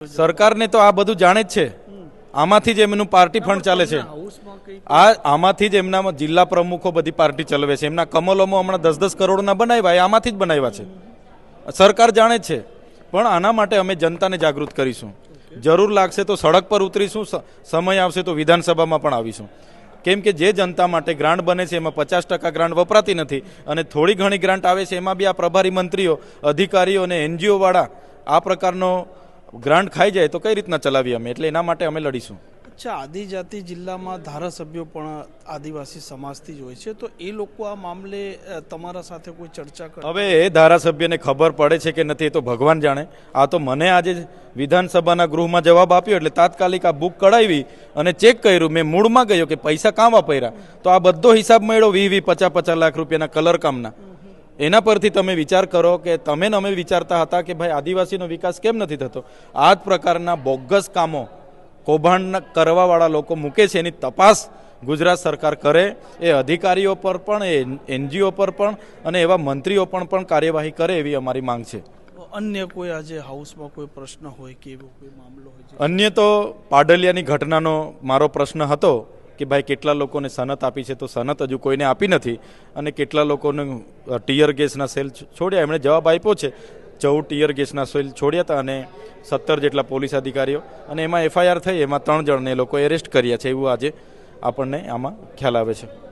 સરકારને તો આ બધું જાણે જ છે. આમાંથી જ એમનું પાર્ટી ફંડ ચાલે છે. આમાંથી જ એમના જિલ્લા પ્રમુખો બધી પાર્ટી ચલાવે છે. એમના કમલોમાં હમણાં 10-10 કરોડના બનાવ્યા, એ આમાંથી જ બનાવ્યા છે. સરકાર જાણે જ છે. પણ આના માટે અમે જનતાને જાગૃત કરીશું. જરૂર લાગશે તો સડક પર ઉતરીશું, સમય આવશે તો વિધાનસભામાં પણ આવીશું. કેમ કે જે જનતા માટે ગ્રાન્ટ બને છે એમાં 50% ગ્રાન્ટ વપરાતી નથી, અને થોડી ઘણી ગ્રાન્ટ આવે છે એમાં બી આ પ્રભારી મંત્રીઓ, અધિકારીઓ અને NGO વાળા આ પ્રકારનો ગ્રાન્ટ ખાઈ જાય તો કઈ રીતના ચલાવીએ અમે, એટલે એના માટે અમે લડીશું. અચ્છા, આદિજાતિ જિલ્લામાં ધારાસભ્યો પણ આદિવાસી સમાજથી જ હોય છે, તો એ લોકો આ મામલે તમારા સાથે કોઈ ચર્ચા કરે? હવે એ ધારાસભ્યને ખબર પડે છે કે નથી એ તો ભગવાન જાણે. આ તો મને આજે વિધાનસભાના ગૃહમાં જવાબ આપ્યો એટલે તાત્કાલિક આ બુક કઢાવી અને ચેક કર્યું. મેં મૂળમાં ગયો કે પૈસા કાં વાપર્યા, તો આ બધો હિસાબ મળ્યો 20-50 લાખ રૂપિયાના કલર કામના. એના પરથી તમે વિચાર કરો કે તમે ને અમે વિચારતા હતા કે ભાઈ આદિવાસીનો વિકાસ કેમ નથી થતો. આ જ પ્રકારના બોગસ કામો કૌભાંડ કરવાવાળા લોકો મૂકે છે, એની તપાસ ગુજરાત સરકાર કરે. એ અધિકારીઓ પર પણ, એ NGO પર પણ અને એવા મંત્રીઓ પણ કાર્યવાહી કરે એવી અમારી માંગ છે. અન્ય કોઈ આજે હાઉસમાં કોઈ પ્રશ્ન હોય કે એવો કોઈ મામલો હોય? અન્ય તો પાડલિયાની ઘટનાનો મારો પ્રશ્ન હતો કે ભાઈ કેટલા લોકોને સનત આપી છે, તો સનત હજુ કોઈને આપી નથી, અને કેટલા લોકોને ટીયર ગેસના સેલ છોડ્યા. એમણે જવાબ આપ્યો છે 14 ટીયર ગેસના સેલ છોડ્યા હતા અને 17 જેટલા પોલીસ અધિકારીઓ, અને એમાં FIR થઈ, એમાં 3 જણને એ લોકો એરેસ્ટ કર્યા છે, એવું આજે આપણને આમાં ખ્યાલ આવે છે.